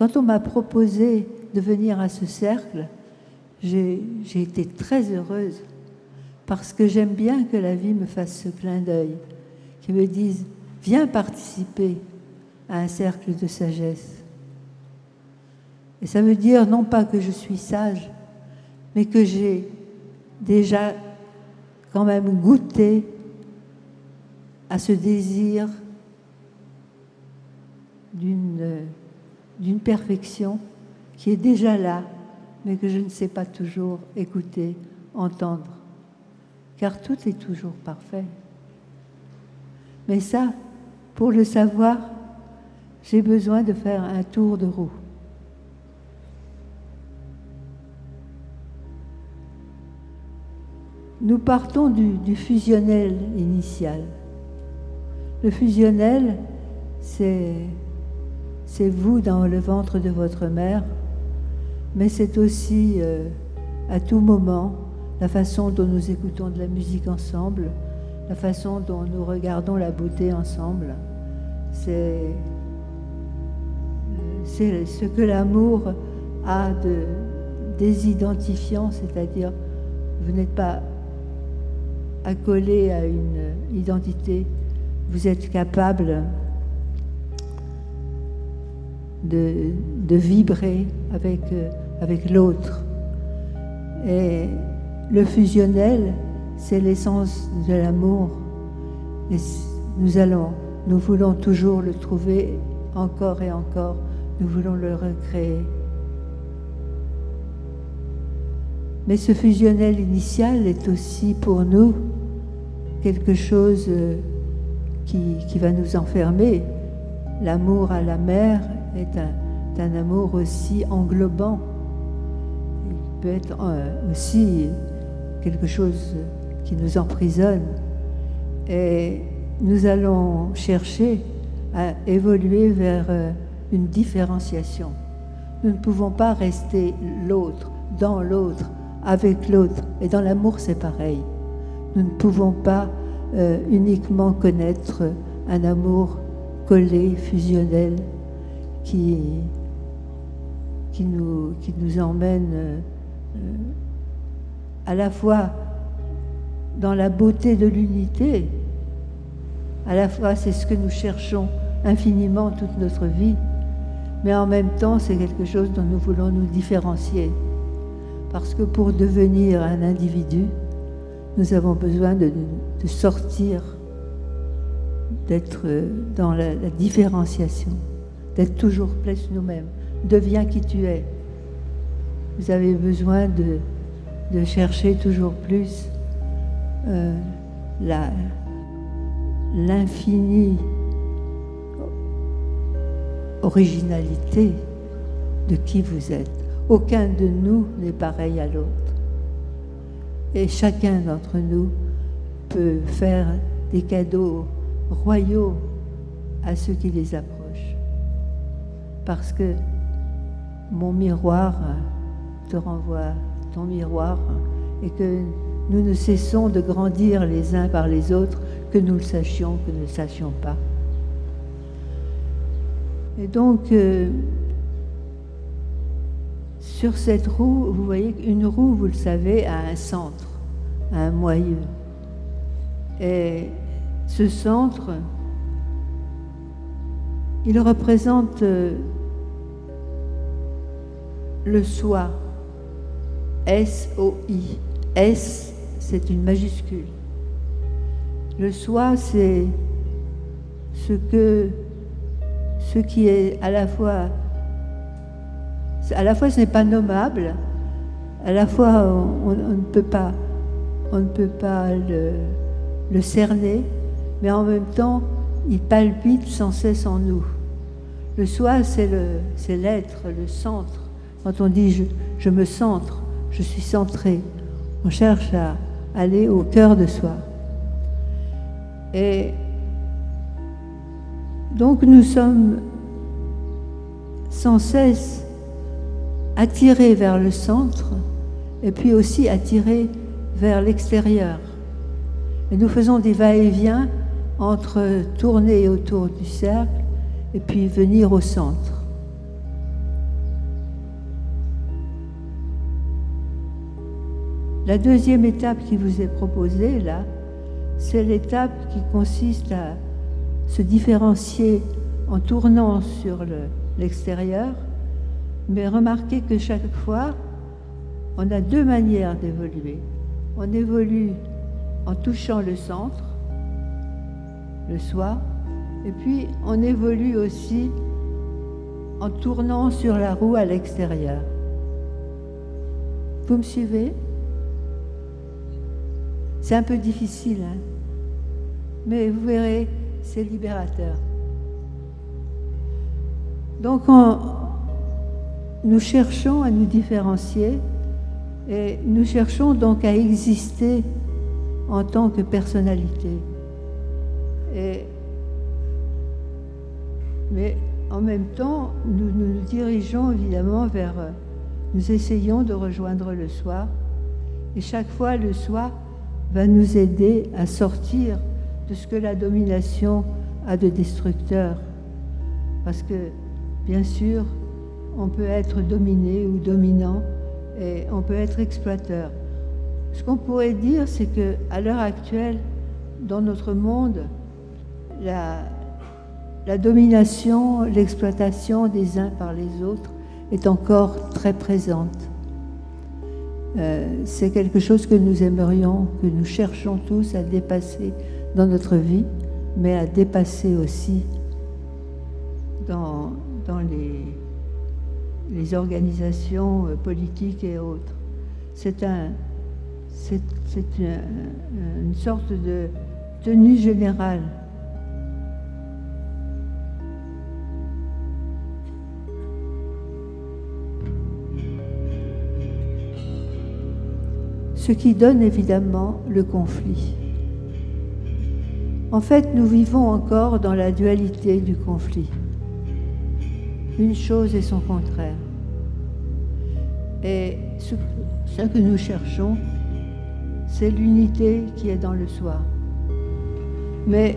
Quand on m'a proposé de venir à ce cercle, j'ai été très heureuse parce que j'aime bien que la vie me fasse ce clin d'œil, qui me dise « Viens participer à un cercle de sagesse ». Et ça veut dire non pas que je suis sage, mais que j'ai déjà quand même goûté à ce désir d'une perfection qui est déjà là, mais que je ne sais pas toujours écouter, entendre. Car tout est toujours parfait. Mais ça, pour le savoir, j'ai besoin de faire un tour de roue. Nous partons du fusionnel initial. Le fusionnel, c'est vous dans le ventre de votre mère, mais c'est aussi à tout moment la façon dont nous écoutons de la musique ensemble, la façon dont nous regardons la beauté ensemble. C'est ce que l'amour a de désidentifiant, c'est-à-dire vous n'êtes pas accolé à une identité, vous êtes capable de vibrer avec l'autre. Et le fusionnel, c'est l'essence de l'amour. Et nous voulons toujours le trouver encore et encore. Nous voulons le recréer. Mais ce fusionnel initial est aussi pour nous quelque chose qui va nous enfermer. L'amour à la mère est un amour aussi englobant. Il peut être aussi quelque chose qui nous emprisonne. Et nous allons chercher à évoluer vers une différenciation. Nous ne pouvons pas rester l'autre, dans l'autre, avec l'autre. Et dans l'amour, c'est pareil. Nous ne pouvons pas uniquement connaître un amour collé, fusionnel, qui nous emmène à la fois dans la beauté de l'unité, à la fois c'est ce que nous cherchons infiniment toute notre vie, mais en même temps c'est quelque chose dont nous voulons nous différencier. Parce que pour devenir un individu, nous avons besoin de sortir, d'être dans la différenciation, d'être toujours plus nous-mêmes. Deviens qui tu es. Vous avez besoin de chercher toujours plus l'infinie originalité de qui vous êtes. Aucun de nous n'est pareil à l'autre. Et chacun d'entre nous peut faire des cadeaux royaux à ceux qui les approchent. Parce que mon miroir te renvoie ton miroir et que nous ne cessons de grandir les uns par les autres, que nous le sachions, que nous ne le sachions pas. Et donc, sur cette roue, vous voyez qu'une roue, vous le savez, a un centre, a un moyeu. Et ce centre, il représente le soi, S-O-I. S, c'est une majuscule. Le soi, c'est ce qui est à la fois ce n'est pas nommable, à la fois on ne peut pas le cerner, mais en même temps il palpite sans cesse en nous. Le soi, c'est l'être, le centre. Quand on dit je me centre, je suis centré, on cherche à aller au cœur de soi. Et donc nous sommes sans cesse attirés vers le centre et puis aussi attirés vers l'extérieur. Et nous faisons des va-et-vient entre tourner autour du cercle et puis venir au centre. La deuxième étape qui vous est proposée, là, c'est l'étape qui consiste à se différencier en tournant sur l'extérieur, mais remarquez que chaque fois, on a deux manières d'évoluer. On évolue en touchant le centre, le soi, et puis on évolue aussi en tournant sur la roue à l'extérieur. Vous me suivez? C'est un peu difficile, hein? Mais vous verrez, c'est libérateur. Donc nous cherchons à nous différencier et nous cherchons donc à exister en tant que personnalité. Mais en même temps, nous dirigeons évidemment vers... Nous essayons de rejoindre le soi et chaque fois le soi va nous aider à sortir de ce que la domination a de destructeur. Parce que, bien sûr, on peut être dominé ou dominant et on peut être exploiteur. Ce qu'on pourrait dire, c'est qu'à l'heure actuelle, dans notre monde, la domination, l'exploitation des uns par les autres est encore très présente. C'est quelque chose que nous aimerions, que nous cherchons tous à dépasser dans notre vie, mais à dépasser aussi dans les organisations politiques et autres. C'est une sorte de tenue générale. Ce qui donne évidemment le conflit. En fait, nous vivons encore dans la dualité du conflit. Une chose et son contraire. Et ce que nous cherchons, c'est l'unité qui est dans le soi. Mais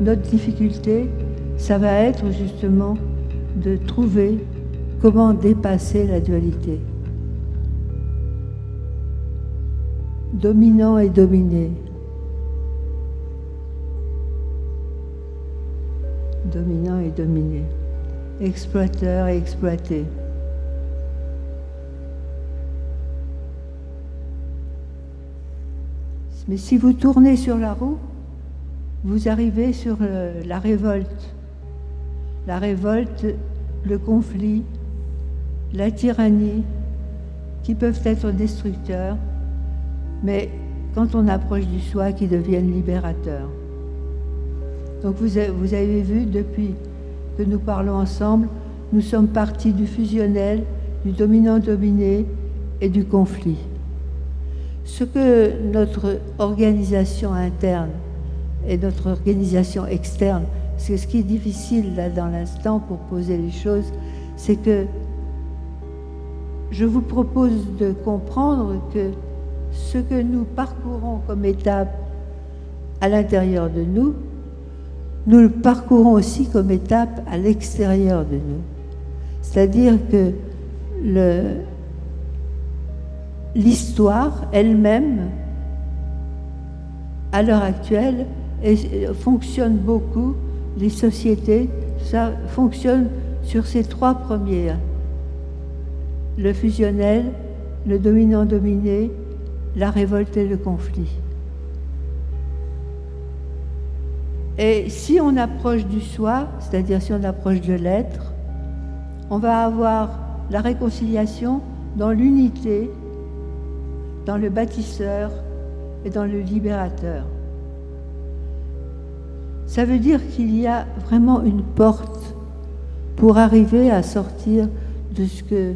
notre difficulté, ça va être justement de trouver comment dépasser la dualité. Dominant et dominé. Dominant et dominé. Exploiteur et exploité. Mais si vous tournez sur la roue, vous arrivez sur la révolte. La révolte, le conflit, la tyrannie, qui peuvent être destructeurs, mais quand on approche du soi, qui deviennent libérateurs. Donc vous avez vu, depuis que nous parlons ensemble, nous sommes partis du fusionnel, du dominant-dominé et du conflit. Ce que notre organisation interne et notre organisation externe, c'est ce qui est difficile là dans l'instant pour poser les choses, c'est que je vous propose de comprendre que ce que nous parcourons comme étape à l'intérieur de nous, nous le parcourons aussi comme étape à l'extérieur de nous. C'est-à-dire que l'histoire elle-même, à l'heure actuelle, fonctionne beaucoup, les sociétés, ça fonctionne sur ces trois premiers. Le fusionnel, le dominant-dominé, la révolte et le conflit. Et si on approche du soi, c'est-à-dire si on approche de l'être, on va avoir la réconciliation dans l'unité, dans le bâtisseur et dans le libérateur. Ça veut dire qu'il y a vraiment une porte pour arriver à sortir de ce que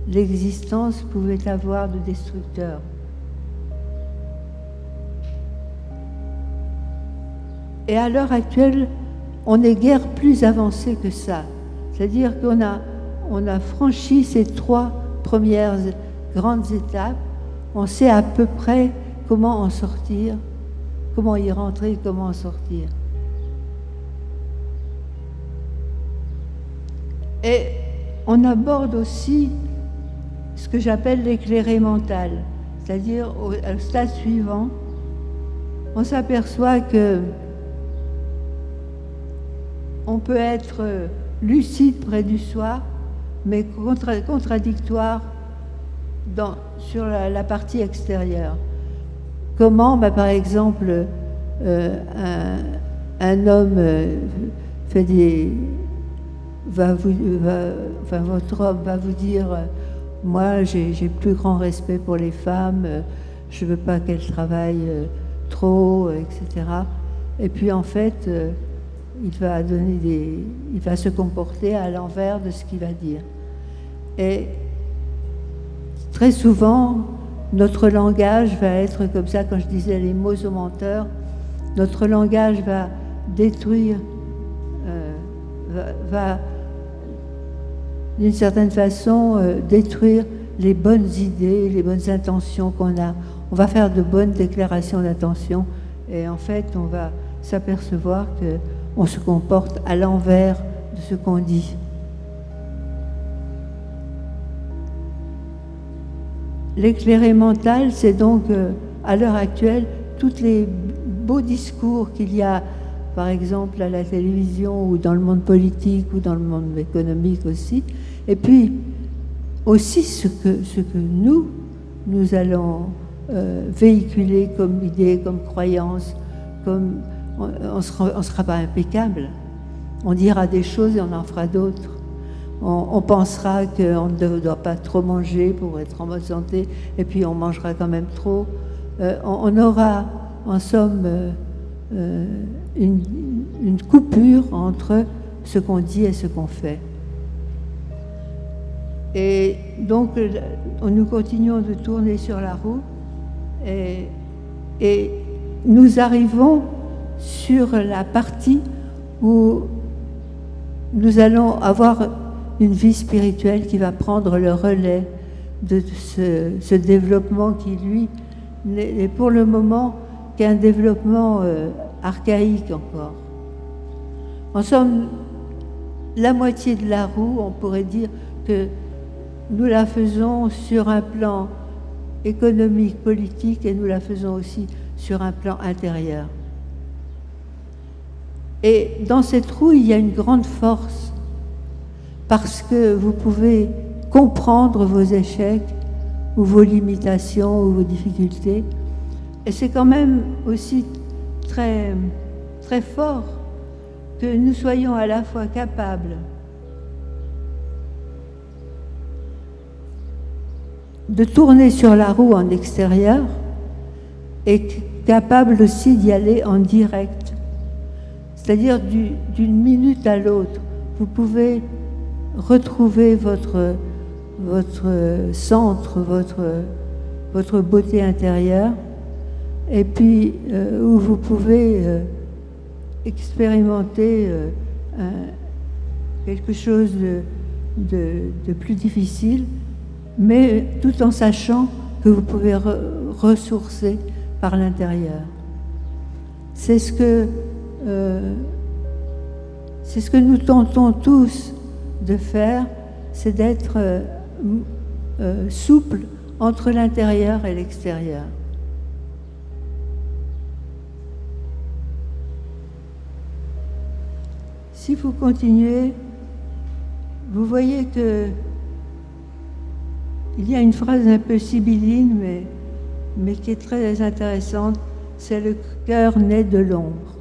l'existence pouvait avoir de destructeur. Et à l'heure actuelle, on n'est guère plus avancé que ça. C'est-à-dire qu'on a franchi ces trois premières grandes étapes. On sait à peu près comment en sortir, comment y rentrer, comment en sortir. Et on aborde aussi ce que j'appelle l'éclairé mental. c'est-à-dire au stade suivant, on s'aperçoit que on peut être lucide près du soi, mais contradictoire sur la partie extérieure. Comment, par exemple, un homme votre homme va vous dire moi j'ai plus grand respect pour les femmes, je veux pas qu'elles travaillent trop, etc. Et puis en fait il va se comporter à l'envers de ce qu'il va dire. Et très souvent notre langage va être comme ça. Quand je disais les mots aux menteurs, notre langage va détruire, va d'une certaine façon détruire les bonnes idées, les bonnes intentions qu'on a. On va faire de bonnes déclarations d'intention et en fait on va s'apercevoir qu'on se comporte à l'envers de ce qu'on dit. L'éclairé mental, c'est donc à l'heure actuelle tous les beaux discours qu'il y a, par exemple à la télévision ou dans le monde politique ou dans le monde économique aussi, et puis aussi ce que nous allons véhiculer comme idée, comme croyance, comme on sera pas impeccable. On dira des choses et on en fera d'autres. On pensera qu'on ne doit pas trop manger pour être en bonne santé, et puis on mangera quand même trop. On aura, en somme, une coupure entre ce qu'on dit et ce qu'on fait. Et donc, nous continuons de tourner sur la roue et nous arrivons sur la partie où nous allons avoir une vie spirituelle qui va prendre le relais de ce développement qui, lui, n'est pour le moment qu'un développement archaïque encore. En somme, la moitié de la roue, on pourrait dire que nous la faisons sur un plan économique, politique, et nous la faisons aussi sur un plan intérieur. Et dans cette roue, il y a une grande force, parce que vous pouvez comprendre vos échecs, ou vos limitations, ou vos difficultés. Et c'est quand même aussi très, très fort que nous soyons à la fois capables de tourner sur la roue en extérieur et capables aussi d'y aller en direct. C'est-à-dire d'une minute à l'autre, vous pouvez retrouver votre centre, votre beauté intérieure, et puis où vous pouvez expérimenter quelque chose de plus difficile, mais tout en sachant que vous pouvez ressourcer par l'intérieur. C'est ce que nous tentons tous de faire, c'est d'être souple entre l'intérieur et l'extérieur. Si vous continuez, vous voyez que il y a une phrase un peu sibylline, mais qui est très intéressante, c'est « le cœur naît de l'ombre ».